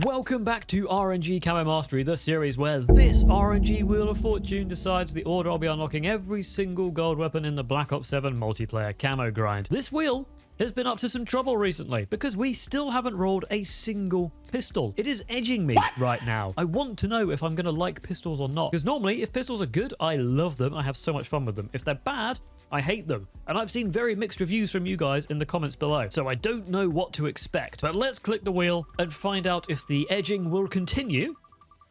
Welcome back to RNG Camo Mastery, the series where this RNG Wheel of Fortune decides the order I'll be unlocking every single gold weapon in the Black Ops 7 multiplayer camo grind. This wheel has been up to some trouble recently because we still haven't rolled a single pistol. It is edging me right now. I want to know if I'm going to like pistols or not, because normally if pistols are good, I love them. I have so much fun with them. If they're bad, I hate them. And I've seen very mixed reviews from you guys in the comments below, so I don't know what to expect. But let's click the wheel and find out if the edging will continue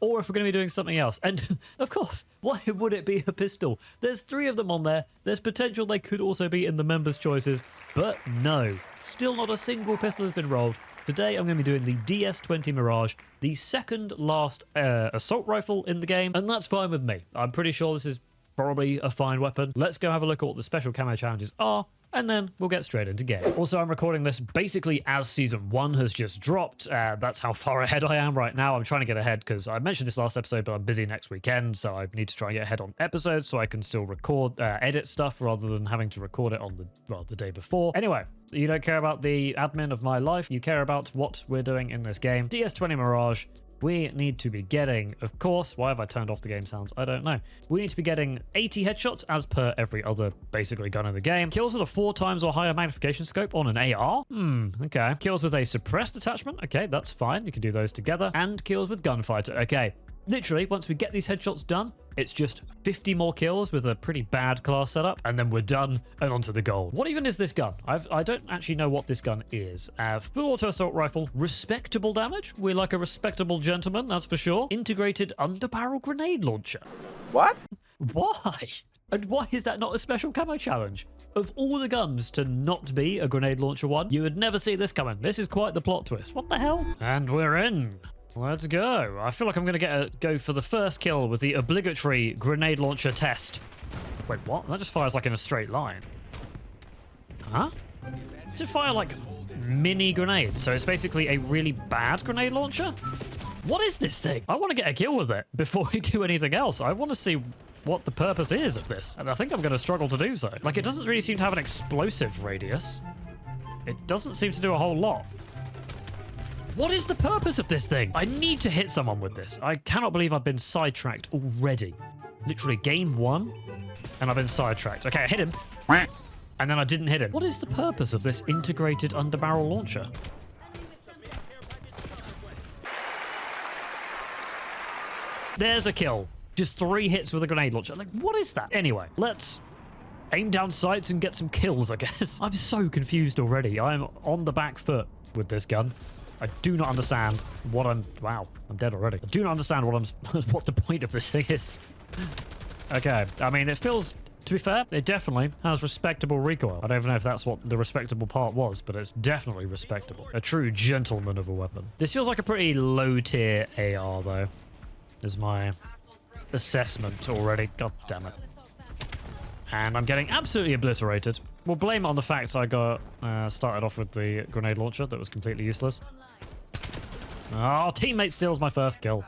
or if we're going to be doing something else. And of course, why would it be a pistol? There's 3 of them on there. There's potential they could also be in the members' choices, but no. Still not a single pistol has been rolled. Today I'm going to be doing the DS-20 Mirage, the second last assault rifle in the game, and that's fine with me. I'm pretty sure this is probably a fine weapon. Let's go have a look at what the special camo challenges are, and then we'll get straight into game. Also, I'm recording this basically as Season 1 has just dropped. That's how far ahead I am right now. I'm trying to get ahead because I mentioned this last episode, but I'm busy next weekend, so I need to try and get ahead on episodes so I can still record, edit stuff rather than having to record it on the day before. Anyway, you don't care about the admin of my life. You care about what we're doing in this game. DS-20 Mirage. We need to be getting, of course, why have I turned off the game sounds? I don't know. We need to be getting 80 headshots as per every other basically gun in the game. Kills with a 4 times or higher magnification scope on an AR. Okay. Kills with a suppressed attachment. Okay, that's fine. You can do those together. And kills with gunfighter. Okay. Literally, once we get these headshots done, it's just 50 more kills with a pretty bad class setup, and then we're done and onto the gold. What even is this gun? I don't actually know what this gun is. Full auto assault rifle, respectable damage. We're like a respectable gentleman, that's for sure. Integrated underbarrel grenade launcher. What? Why? And why is that not a special camo challenge? Of all the guns to not be a grenade launcher one, you would never see this coming. This is quite the plot twist. What the hell? And we're in. Let's go. I feel like I'm going to go for the first kill with the obligatory grenade launcher test. Wait, what? That just fires like in a straight line. Huh? Does it fire like mini grenades? So it's basically a really bad grenade launcher? What is this thing? I want to get a kill with it before we do anything else. I want to see what the purpose is of this. And I think I'm going to struggle to do so. Like, it doesn't really seem to have an explosive radius. It doesn't seem to do a whole lot. What is the purpose of this thing? I need to hit someone with this. I cannot believe I've been sidetracked already. Literally game 1, and I've been sidetracked. Okay, I hit him, and then I didn't hit him. What is the purpose of this integrated underbarrel launcher? There's a kill. Just 3 hits with a grenade launcher. Like, what is that? Anyway, let's aim down sights and get some kills, I guess. I'm so confused already. I'm on the back foot with this gun. I do not understand what wow, I'm dead already. I do not understand what the point of this thing is. Okay, I mean, it feels, to be fair, it definitely has respectable recoil. I don't even know if that's what the respectable part was, but it's definitely respectable. A true gentleman of a weapon. This feels like a pretty low tier AR though, is my assessment already. God damn it. And I'm getting absolutely obliterated. We'll blame it on the fact I got started off with the grenade launcher that was completely useless. Oh, teammate steals my first kill.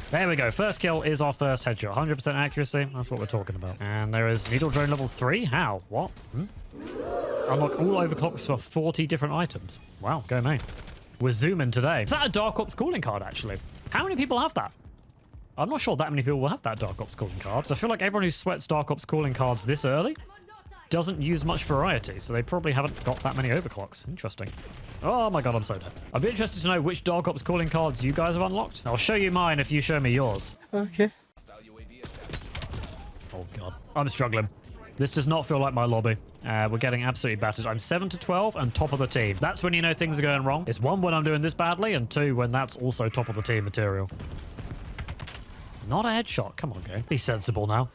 There we go. First kill is our first headshot. 100% accuracy. That's what we're talking about. And there is needle drone level 3. How? What? Unlock all overclocks for 40 different items. Wow, go me. We're zooming today. Is that a Dark Ops calling card, actually? How many people have that? I'm not sure that many people will have that Dark Ops calling card. So I feel like everyone who sweats Dark Ops calling cards this early doesn't use much variety, so they probably haven't got that many overclocks. Interesting. Oh my god, I'm so dead. I'd be interested to know which Dark Ops calling cards you guys have unlocked. I'll show you mine if you show me yours. Okay. Oh god, I'm struggling. This does not feel like my lobby. We're getting absolutely battered. I'm 7-12 and top of the team. That's when you know things are going wrong. It's 1 when I'm doing this badly, and 2 when that's also top of the team material. Not a headshot. Come on, game. Be sensible now.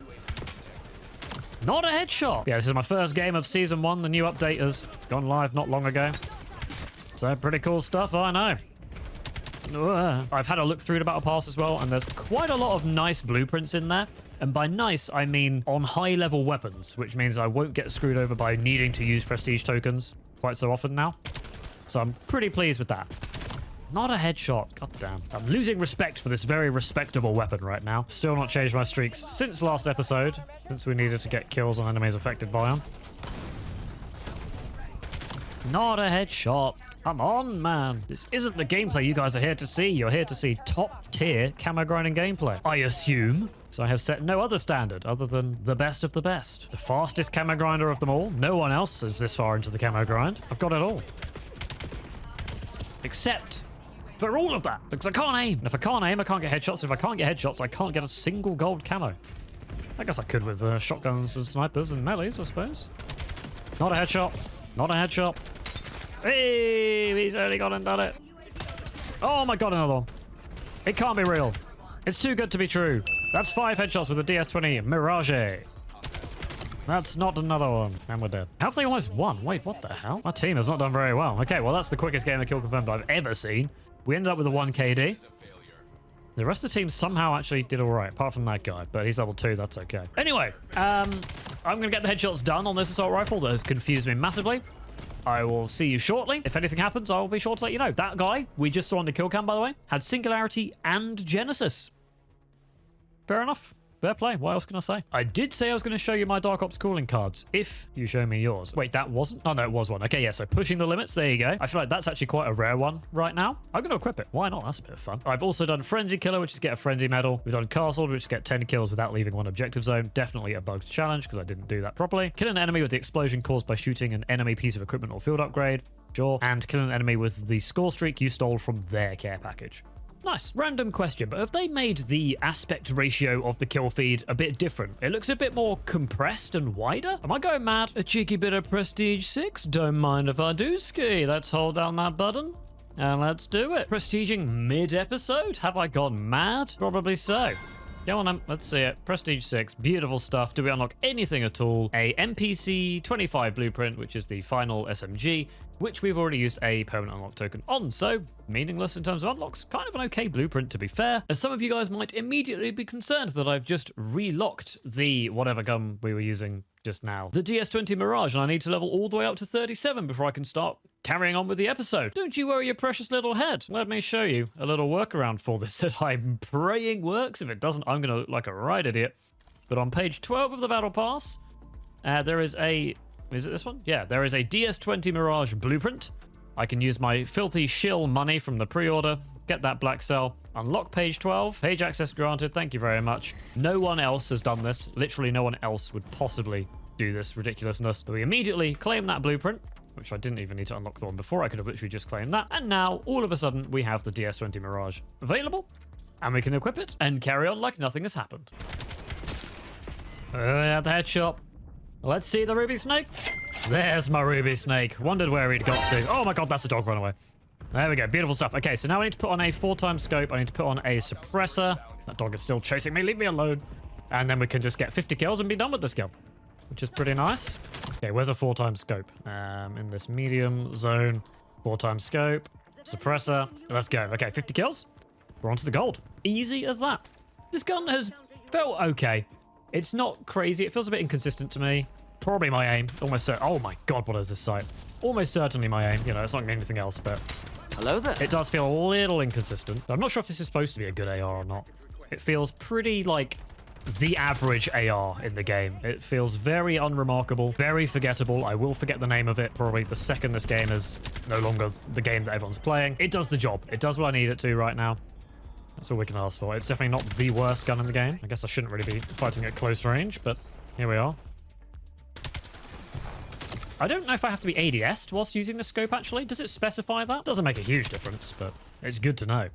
Not a headshot. Yeah, this is my first game of Season 1. The new update has gone live not long ago. So pretty cool stuff, I know. I've had a look through the Battle Pass as well, and there's quite a lot of nice blueprints in there. And by nice, I mean on high-level weapons, which means I won't get screwed over by needing to use prestige tokens quite so often now. So I'm pretty pleased with that. Not a headshot. God damn. I'm losing respect for this very respectable weapon right now. Still not changed my streaks since last episode, since we needed to get kills on enemies affected by them. Not a headshot. Come on, man. This isn't the gameplay you guys are here to see. You're here to see top-tier camo grinding gameplay, I assume. So I have set no other standard other than the best of the best. The fastest camo grinder of them all. No one else is this far into the camo grind. I've got it all. Except for all of that, because I can't aim. And if I can't aim, I can't get headshots. If I can't get headshots, I can't get a single gold camo. I guess I could with shotguns and snipers and melees, I suppose. Not a headshot. Not a headshot. Hey, he's only gone and done it. Oh my god, another one. It can't be real. It's too good to be true. That's 5 headshots with the DS20 Mirage. That's not another one. And we're dead. How have they almost won? Wait, what the hell? My team has not done very well. Okay, well, that's the quickest game of kill confirmed I've ever seen. We ended up with a 1 KD. The rest of the team somehow actually did all right, apart from that guy, but he's level 2, that's okay. Anyway, I'm going to get the headshots done on this assault rifle that has confused me massively. I will see you shortly. If anything happens, I will be sure to let you know. That guy we just saw on the kill cam, by the way, had Singularity and Genesis. Fair enough. Fair play. What else can I say? I did say I was going to show you my Dark Ops calling cards if you show me yours. Wait, that wasn't? Oh, no, it was one. Okay, yeah, so pushing the limits. There you go. I feel like that's actually quite a rare one right now. I'm going to equip it. Why not? That's a bit of fun. I've also done Frenzy Killer, which is get a Frenzy Medal. We've done Castled, which is get 10 kills without leaving one objective zone. Definitely a bugged challenge because I didn't do that properly. Kill an enemy with the explosion caused by shooting an enemy piece of equipment or field upgrade. Sure. And kill an enemy with the score streak you stole from their care package. Nice. Random question, but have they made the aspect ratio of the kill feed a bit different? It looks a bit more compressed and wider. Am I going mad? A cheeky bit of Prestige 6? Don't mind if I do, ski. Let's hold down that button and let's do it. Prestiging mid-episode? Have I gone mad? Probably so. Go on then, let's see it. Prestige 6, beautiful stuff. Do we unlock anything at all? A NPC 25 blueprint, which is the final SMG, which we've already used a permanent unlock token on, so meaningless in terms of unlocks. Kind of an okay blueprint, to be fair. As some of you guys might immediately be concerned that I've just relocked the whatever gun we were using just now. The DS20 Mirage, and I need to level all the way up to 37 before I can start carrying on with the episode. Don't you worry your precious little head. Let me show you a little workaround for this that I'm praying works. If it doesn't, I'm going to look like a right idiot. But on page 12 of the Battle Pass, there is a... Is it this one? Yeah, there is a DS20 Mirage blueprint. I can use my filthy shill money from the pre-order, get that black cell, unlock page 12, page access granted, thank you very much. No one else has done this. Literally no one else would possibly do this ridiculousness. So we immediately claim that blueprint, which I didn't even need to unlock the one before. I could have literally just claimed that. And now, all of a sudden, we have the DS20 Mirage available, and we can equip it and carry on like nothing has happened. At the head shop. Let's see the ruby snake. There's my ruby snake. Wondered where he'd got to. Oh my god, that's a dog runaway. There we go. Beautiful stuff. Okay, so now I need to put on a 4x scope. I need to put on a suppressor. That dog is still chasing me. Leave me alone. And then we can just get 50 kills and be done with this kill, which is pretty nice. Okay, where's a 4x scope? In this medium zone. 4x scope. Suppressor. Let's go. Okay, 50 kills. We're on to the gold. Easy as that. This gun has felt okay. It's not crazy. It feels a bit inconsistent to me. Probably my aim. Almost so. Oh my god, what is this sight? Almost certainly my aim. You know, it's not anything else, but... Hello there. It does feel a little inconsistent. I'm not sure if this is supposed to be a good AR or not. It feels pretty like the average AR in the game. It feels very unremarkable, very forgettable. I will forget the name of it probably the second this game is no longer the game that everyone's playing. It does the job. It does what I need it to right now. That's all we can ask for. It's definitely not the worst gun in the game. I guess I shouldn't really be fighting at close range, but here we are. I don't know if I have to be ADS'd whilst using the scope, actually. Does it specify that? Doesn't make a huge difference, but it's good to know.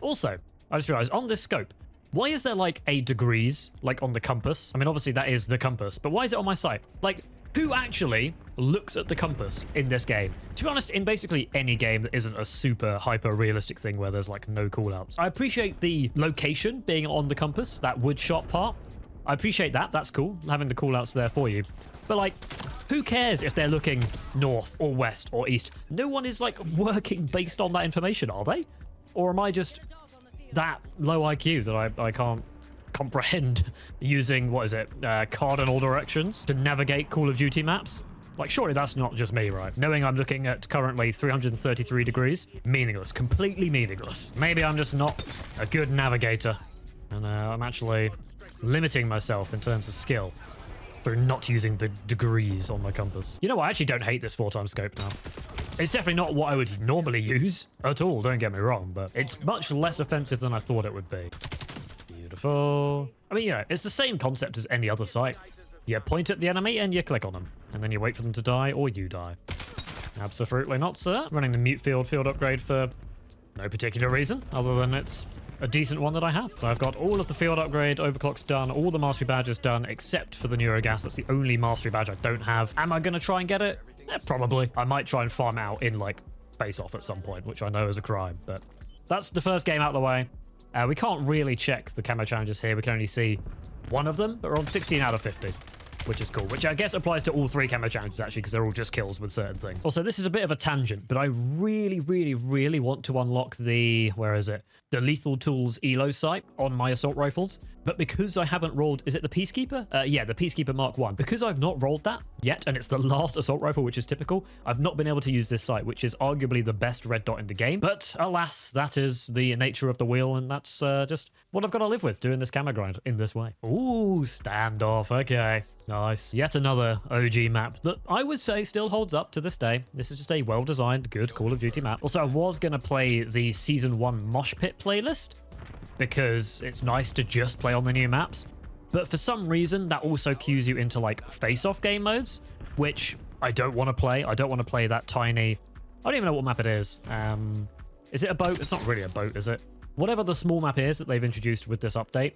Also, I just realized, on this scope, why is there, like, a degrees, like, on the compass? I mean, obviously, that is the compass, but why is it on my sight? Like, who actually looks at the compass in this game? To be honest, in basically any game that isn't a super hyper-realistic thing where there's, like, no callouts. I appreciate the location being on the compass, that wood shot part. I appreciate that. That's cool, having the callouts there for you. But, like, who cares if they're looking north or west or east? No one is, like, working based on that information, are they? Or am I just that low IQ that I can't comprehend using, what is it, cardinal directions to navigate Call of Duty maps? Like, surely that's not just me, right? Knowing I'm looking at currently 333 degrees, meaningless, completely meaningless. Maybe I'm just not a good navigator, and I'm actually limiting myself in terms of skill through not using the degrees on my compass. You know what? I actually don't hate this 4x scope now. It's definitely not what I would normally use at all, don't get me wrong, but it's much less offensive than I thought it would be. Beautiful. I mean, it's the same concept as any other sight. You point at the enemy and you click on them, and then you wait for them to die or you die. Absolutely not, sir. Running the mute field upgrade for no particular reason, other than it's a decent one that I have. So I've got all of the field upgrade overclocks done, all the mastery badges done, except for the neurogas. That's the only mastery badge I don't have. Am I going to try and get it? Probably. I might try and farm out in, like, face-off at some point, which I know is a crime, but that's the first game out of the way. We can't really check the camo challenges here. We can only see one of them, but we're on 16 out of 50. Which is cool, which I guess applies to all 3 camo challenges, actually, because they're all just kills with certain things. Also, this is a bit of a tangent, but I really, really, really want to unlock the, where is it? The Lethal Tools ELO sight on my assault rifles. But because I haven't rolled, is it the Peacekeeper? Yeah, the Peacekeeper Mark 1. Because I've not rolled that yet, and it's the last assault rifle, which is typical, I've not been able to use this sight, which is arguably the best red dot in the game. But alas, that is the nature of the wheel, and that's just what I've got to live with, doing this camo grind in this way. Ooh, standoff. Okay, nice. Yet another OG map that I would say still holds up to this day. This is just a well-designed, good Call of Duty map. Also, I was going to play the Season 1 Mosh Pit playlist, because it's nice to just play on the new maps. But for some reason, that also cues you into, like, face-off game modes, which I don't want to play. I don't want to play that tiny... I don't even know what map it is. Is it a boat? It's not really a boat, is it? Whatever the small map is that they've introduced with this update,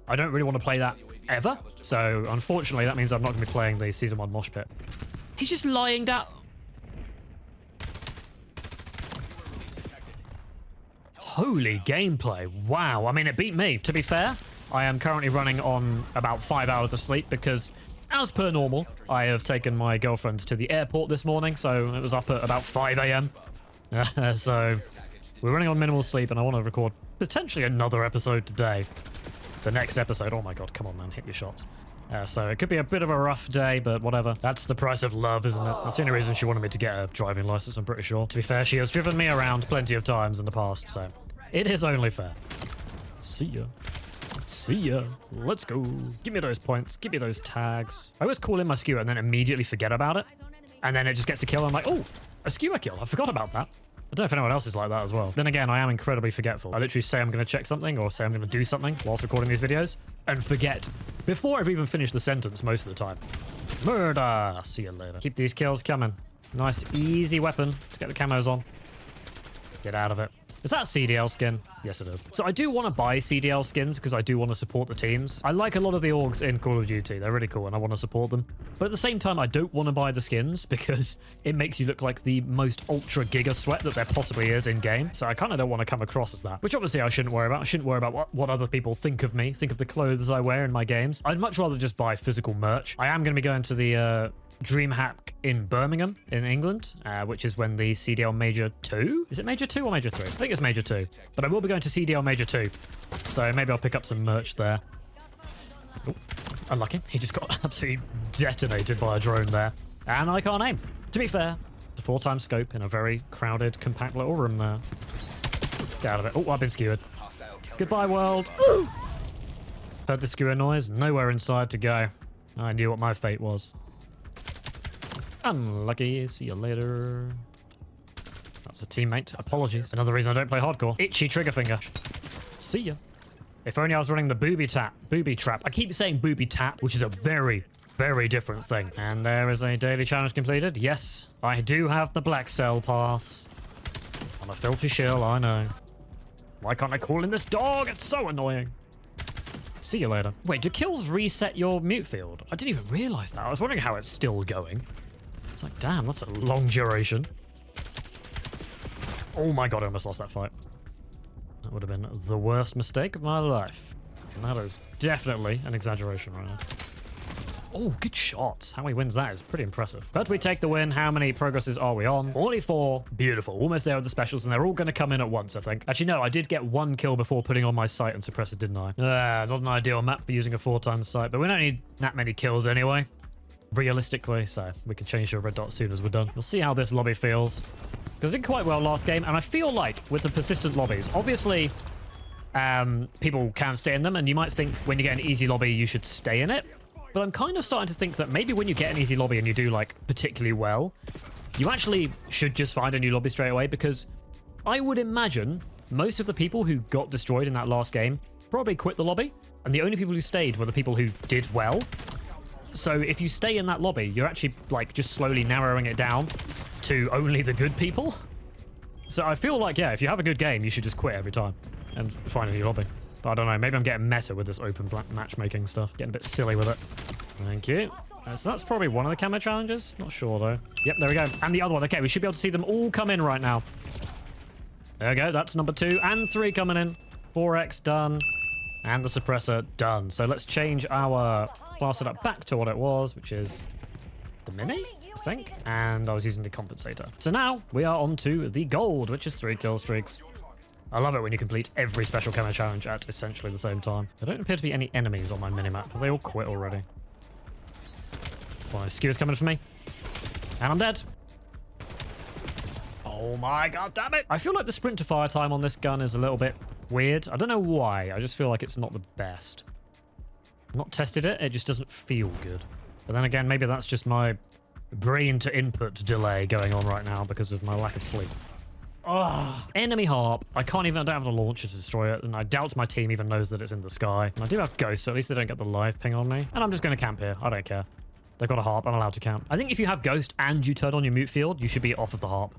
I don't really want to play that ever. So, unfortunately, that means I'm not going to be playing the Season 1 Mosh Pit. He's just lying down... Holy gameplay. Wow. I mean, it beat me. To be fair, I am currently running on about 5 hours of sleep because, as per normal, I have taken my girlfriend to the airport this morning, so it was up at about 5 a.m. So we're running on minimal sleep, and I want to record potentially another episode today. The next episode. Oh my god, come on, man. Hit your shots. So it could be a bit of a rough day, but whatever. That's the price of love, isn't it? That's the only reason she wanted me to get a driving license, I'm pretty sure. To be fair, she has driven me around plenty of times in the past, so it is only fair. See ya. See ya. Let's go. Give me those points. Give me those tags. I always call in my skewer and then immediately forget about it. And then it just gets a kill. I'm like, oh, a skewer kill. I forgot about that. I don't know if anyone else is like that as well. Then again, I am incredibly forgetful. I literally say I'm going to check something or say I'm going to do something whilst recording these videos and forget before I've even finished the sentence most of the time. Murder! See you later. Keep these kills coming. Nice, easy weapon to get the camos on. Get out of it. Is that a CDL skin? Yes, it is. So I do want to buy CDL skins because I do want to support the teams. I like a lot of the orgs in Call of Duty. They're really cool and I want to support them. But at the same time, I don't want to buy the skins because it makes you look like the most ultra giga sweat that there possibly is in game. So I kind of don't want to come across as that, which obviously I shouldn't worry about. I shouldn't worry about what other people think of me, think of the clothes I wear in my games. I'd much rather just buy physical merch. I am going to be going to the DreamHack in Birmingham in England, which is when the CDL Major 2? Is it Major 2 or Major 3? I think it's Major 2. But I will be going to CDL Major 2. So maybe I'll pick up some merch there. Oh, unlucky. He just got absolutely detonated by a drone there. And I can't aim. To be fair, it's a 4x scope in a very crowded, compact little room there. Get out of it. Oh, I've been skewered. Goodbye, world. Ooh. Heard the skewer noise. Nowhere inside to go. I knew what my fate was. Unlucky. See you later. That's a teammate. Apologies. Another reason I don't play hardcore. Itchy trigger finger. See ya. If only I was running the booby trap. I keep saying booby tap, which is a very, very different thing. And there is a daily challenge completed. Yes, I do have the black cell pass. I'm a filthy shill, I know. Why can't I call in this dog? It's so annoying. See you later. Wait, do kills reset your mute field? I didn't even realize that. I was wondering how it's still going. It's like, damn, that's a long duration. Oh my god, I almost lost that fight. That would have been the worst mistake of my life. And that is definitely an exaggeration right now. Oh, good shot. How he wins that is pretty impressive. But we take the win. How many progresses are we on? 44. Beautiful. Almost there with the specials, and they're all going to come in at once, I think. Actually, no, I did get one kill before putting on my sight and suppressor, didn't I? Not an ideal map for using a 4x sight, but we don't need that many kills anyway. Realistically, so we can change to a red dot as soon as we're done. We'll see how this lobby feels. Because I did quite well last game, and I feel like with the persistent lobbies, obviously people can stay in them, and you might think when you get an easy lobby, you should stay in it. But I'm kind of starting to think that maybe when you get an easy lobby and you do like particularly well, you actually should just find a new lobby straight away, because I would imagine most of the people who got destroyed in that last game probably quit the lobby, and the only people who stayed were the people who did well. So if you stay in that lobby, you're actually like just slowly narrowing it down to only the good people. So I feel like, yeah, if you have a good game, you should just quit every time and find a new lobby. But I don't know, maybe I'm getting meta with this open matchmaking stuff. Getting a bit silly with it. Thank you. So that's probably one of the camo challenges. Not sure though. Yep, there we go. And the other one. Okay, we should be able to see them all come in right now. There we go. That's number 2 and 3 coming in. 4x done. And the suppressor done. So let's change our class setup back to what it was, which is the mini, I think. And I was using the compensator. So now we are on to the gold, which is 3 kill streaks. I love it when you complete every special camo challenge at essentially the same time. There don't appear to be any enemies on my minimap. Have they all quit already? Well, skewers coming for me. And I'm dead. Oh my god, damn it! I feel like the sprint to fire time on this gun is a little bit weird. I don't know why. I just feel like it's not the best. I've not tested it. It just doesn't feel good. But then again, maybe that's just my brain to input delay going on right now because of my lack of sleep. Oh, enemy harp. I don't have a launcher to destroy it, and I doubt my team even knows that it's in the sky. And I do have ghosts, so at least they don't get the live ping on me. And I'm just going to camp here. I don't care. They've got a harp. I'm allowed to camp. I think if you have ghost and you turn on your mute field, you should be off of the harp.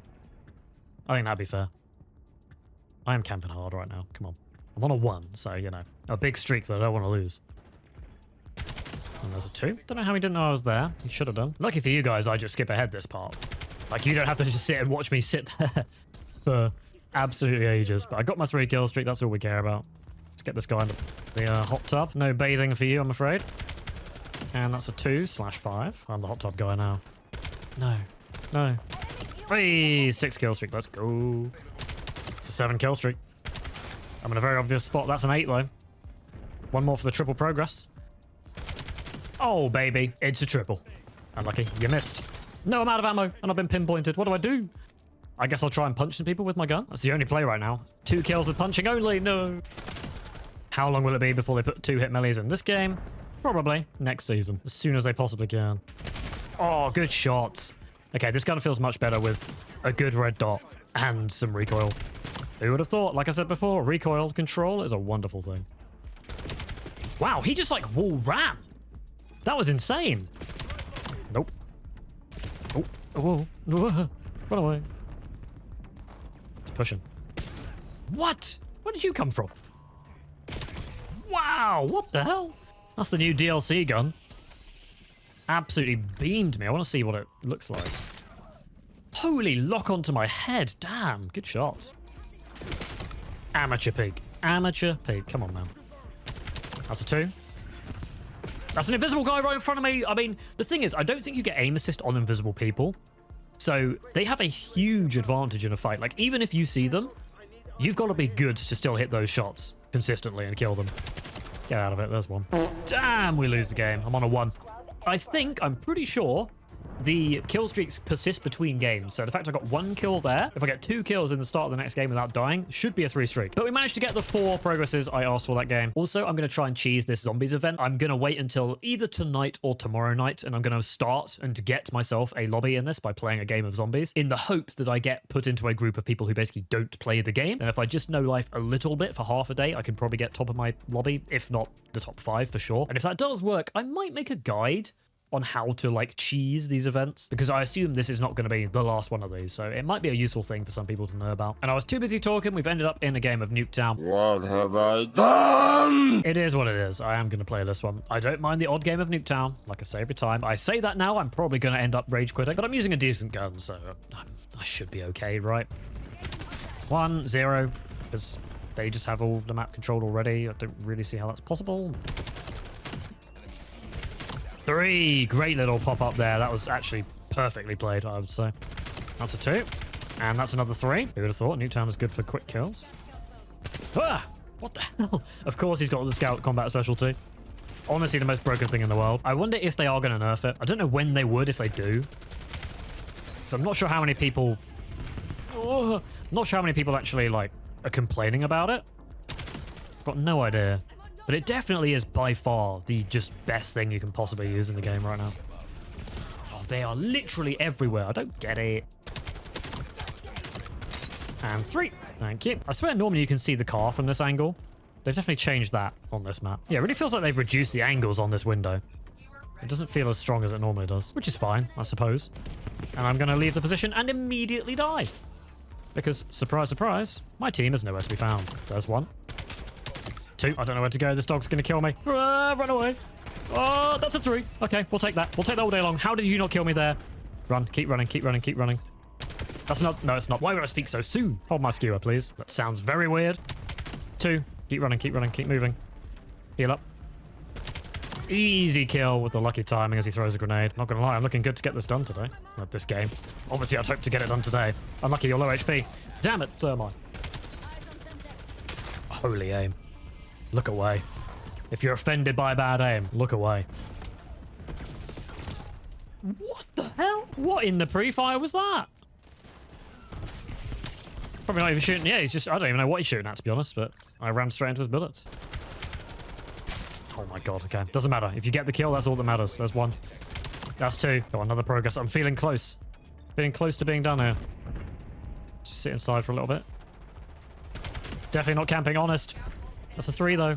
I think that'd be fair. I am camping hard right now. Come on. I'm on a 1, so, you know. A big streak that I don't want to lose. And there's a 2. Don't know how he didn't know I was there. He should have done. Lucky for you guys, I just skip ahead this part. Like, you don't have to just sit and watch me sit there for absolutely ages. But I got my 3 kill streak. That's all we care about. Let's get this guy in the hot tub. No bathing for you, I'm afraid. And that's a 2/5. I'm the hot tub guy now. No. No. Hey, 6 kill streak. Let's go. It's a 7 kill streak. I'm in a very obvious spot. That's an 8, though. 1 more for the triple progress. Oh, baby. It's a triple. Unlucky. You missed. No, I'm out of ammo, and I've been pinpointed. What do I do? I guess I'll try and punch some people with my gun. That's the only play right now. 2 kills with punching only. No. How long will it be before they put 2-hit melees in this game? Probably next season. As soon as they possibly can. Oh, good shots. Okay, this gun feels much better with a good red dot and some recoil. Who would have thought? Like I said before, recoil control is a wonderful thing. Wow, he just like wall ran. That was insane. Nope. Oh, oh, oh. Run away. It's pushing. What? Where did you come from? Wow, what the hell? That's the new DLC gun. Absolutely beamed me. I want to see what it looks like. Holy, lock onto my head. Damn, good shot. Amateur pig. Amateur pig. Come on, man. That's a 2. That's an invisible guy right in front of me. I mean, the thing is, I don't think you get aim assist on invisible people. So they have a huge advantage in a fight. Like, even if you see them, you've got to be good to still hit those shots consistently and kill them. Get out of it. There's 1. Damn, we lose the game. I'm on a 1. I'm pretty sure the kill streaks persist between games. So the fact I got 1 kill there, if I get 2 kills in the start of the next game without dying, should be a 3 streak. But we managed to get the 4 progresses I asked for that game. Also, I'm going to try and cheese this zombies event. I'm going to wait until either tonight or tomorrow night, and I'm going to start and get myself a lobby in this by playing a game of zombies in the hopes that I get put into a group of people who basically don't play the game. And if I just know life a little bit for half a day, I can probably get top of my lobby, if not the top 5 for sure. And if that does work, I might make a guide on how to like cheese these events, because I assume this is not going to be the last one of these, so it might be a useful thing for some people to know about. And I was too busy talking. We've ended up in a game of Nuketown. What have I done? It is what it is. I am going to play this one. I don't mind the odd game of Nuketown, like I say every time. I say that now, I'm probably going to end up rage quitting, but I'm using a decent gun, so I should be okay, right? 1, 0, because they just have all the map controlled already. I don't really see how that's possible. 3, great little pop-up there. That was actually perfectly played, I would say. That's a 2. And that's another 3. Who would have thought Nuketown was good for quick kills? Ah! What the hell? Of course he's got the scout combat specialty. Honestly, the most broken thing in the world. I wonder if they are going to nerf it. I don't know when they would if they do. So I'm not sure how many people... Oh, not sure how many people actually, like, are complaining about it. I've got no idea. But it definitely is by far the just best thing you can possibly use in the game right now. Oh, they are literally everywhere. I don't get it. And 3. Thank you. I swear normally you can see the car from this angle. They've definitely changed that on this map. Yeah, it really feels like they've reduced the angles on this window. It doesn't feel as strong as it normally does, which is fine, I suppose. And I'm going to leave the position and immediately die. Because, surprise, surprise, my team is nowhere to be found. There's 1. 2. I don't know where to go. This dog's going to kill me. Run away. Oh, that's a 3. Okay, we'll take that. We'll take that all day long. How did you not kill me there? Run. Keep running. Keep running. Keep running. That's not... No, it's not. Why would I speak so soon? Hold my skewer, please. That sounds very weird. 2. Keep running. Keep running. Keep moving. Heal up. Easy kill with the lucky timing as he throws a grenade. Not gonna lie, I'm looking good to get this done today. At this game. Obviously, I'd hope to get it done today. Unlucky, you're low HP. Damn it, Sermon. Holy aim. Look away. If you're offended by bad aim, look away. What the hell? What in the pre-fire was that? Probably not even shooting. Yeah, he's just... I don't even know what he's shooting at, to be honest, but I ran straight into his bullets. Oh my god, okay. Doesn't matter. If you get the kill, that's all that matters. There's 1. That's 2. Oh, another progress. I'm feeling close. Feeling close to being done here. Just sit inside for a little bit. Definitely not camping, honest. That's a 3, though.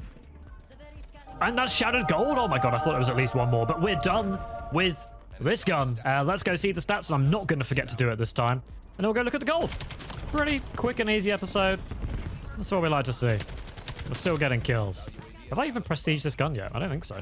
And that's shattered gold. Oh my god, I thought it was at least 1 more. But we're done with this gun. Let's go see the stats, and I'm not going to forget to do it this time. And then we'll go look at the gold. Pretty quick and easy episode. That's what we like to see. We're still getting kills. Have I even prestiged this gun yet? I don't think so.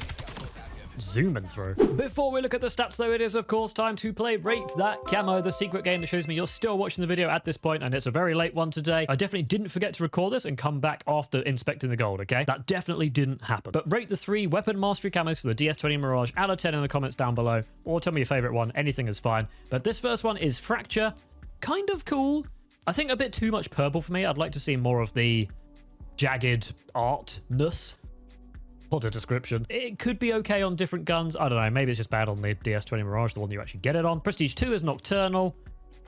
Zooming through. Before we look at the stats, though, it is, of course, time to play Rate That Camo, the secret game that shows me you're still watching the video at this point, and it's a very late one today. I definitely didn't forget to record this and come back after inspecting the gold, okay? That definitely didn't happen. But rate the 3 weapon mastery camos for the DS20 Mirage out of 10 in the comments down below, or tell me your favorite one. Anything is fine. But this first one is Fracture. Kind of cool. I think a bit too much purple for me. I'd like to see more of the jagged artness. What a description. It could be okay on different guns. I don't know. Maybe it's just bad on the DS20 Mirage, the one you actually get it on. Prestige 2 is Nocturnal.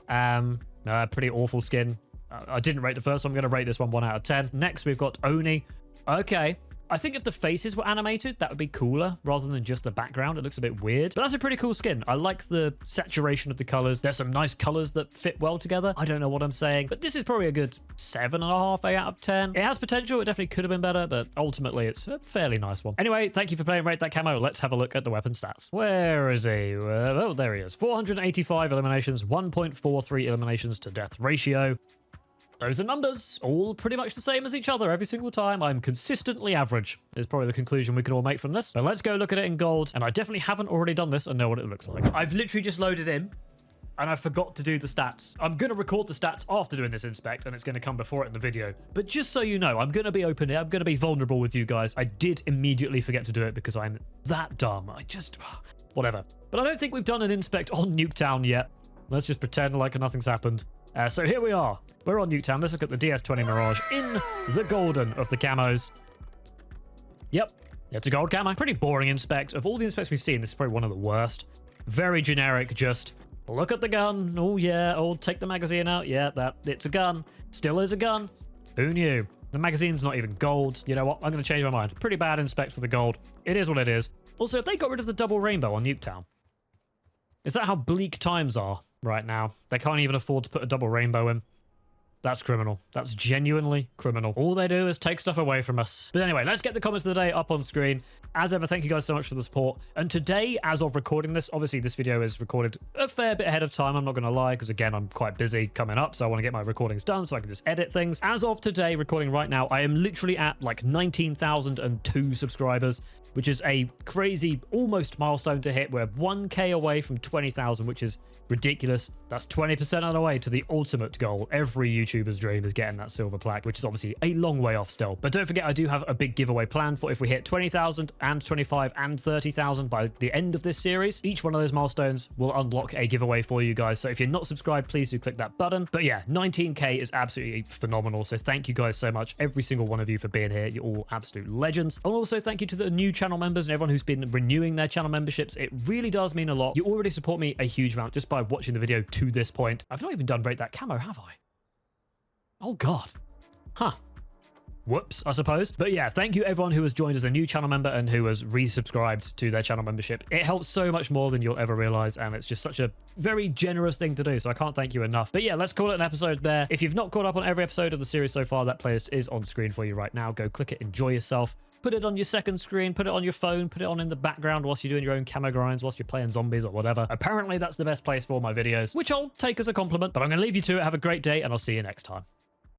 Pretty awful skin. I didn't rate the first one. I'm going to rate this one 1 out of 10. Next, we've got Oni. Okay. I think if the faces were animated, that would be cooler rather than just the background. It looks a bit weird, but that's a pretty cool skin. I like the saturation of the colors. There's some nice colors that fit well together. I don't know what I'm saying, but this is probably a good 7.5, 8 out of 10. It has potential. It definitely could have been better, but ultimately it's a fairly nice one. Anyway, thank you for playing Rate That Camo. Let's have a look at the weapon stats. Where is he? Oh, there he is. 485 eliminations, 1.43 eliminations to death ratio. Those are numbers, all pretty much the same as each other every single time. I'm consistently average, is probably the conclusion we can all make from this. But let's go look at it in gold, and I definitely haven't already done this and know what it looks like. I've literally just loaded in, and I forgot to do the stats. I'm going to record the stats after doing this inspect, and it's going to come before it in the video. But just so you know, I'm going to be open here. I'm going to be vulnerable with you guys. I did immediately forget to do it because I'm that dumb. Whatever. But I don't think we've done an inspect on Nuketown yet. Let's just pretend like nothing's happened. So here we are. We're on Nuketown. Let's look at the DS20 Mirage in the golden of the camos. Yep, it's a gold camo. Pretty boring inspect. Of all the inspects we've seen, this is probably one of the worst. Very generic, just look at the gun. Oh yeah, oh, take the magazine out. Yeah, it's a gun. Still is a gun. Who knew? The magazine's not even gold. You know what? I'm going to change my mind. Pretty bad inspect for the gold. It is what it is. Also, if they got rid of the double rainbow on Nuketown, is that how bleak times are right now? They can't even afford to put a double rainbow in. That's criminal. That's genuinely criminal. All they do is take stuff away from us. But anyway, let's get the comments of the day up on screen. As ever, thank you guys so much for the support. And today, as of recording this, obviously this video is recorded a fair bit ahead of time, I'm not going to lie, because again, I'm quite busy coming up, so I want to get my recordings done so I can just edit things. As of today, recording right now, I am literally at like 19,002 subscribers, which is a crazy, almost milestone to hit. We're 1K away from 20,000, which is ridiculous. That's 20% on the way to the ultimate goal. Every YouTuber's dream is getting that silver plaque, which is obviously a long way off still. But don't forget, I do have a big giveaway planned for if we hit 20,000 and 25 and 30,000 by the end of this series. Each one of those milestones will unlock a giveaway for you guys. So if you're not subscribed, please do click that button. But yeah, 19K is absolutely phenomenal. So thank you guys so much, every single one of you, for being here. You're all absolute legends. And also thank you to the new channel members and everyone who's been renewing their channel memberships. It really does mean a lot. You already support me a huge amount just by watching the video to this point. I've not even done Rate That Camo, have I? Oh god. Huh. Whoops, I suppose. But yeah, thank you everyone who has joined as a new channel member and who has resubscribed to their channel membership. It helps so much more than you'll ever realize, and it's just such a very generous thing to do, so I can't thank you enough. But yeah, let's call it an episode there. If you've not caught up on every episode of the series so far, that playlist is on screen for you right now. Go click it, enjoy yourself. Put it on your second screen, put it on your phone, put it on in the background whilst you're doing your own camo grinds, whilst you're playing zombies or whatever. Apparently that's the best place for all my videos, which I'll take as a compliment, but I'm going to leave you to it. Have a great day, and I'll see you next time.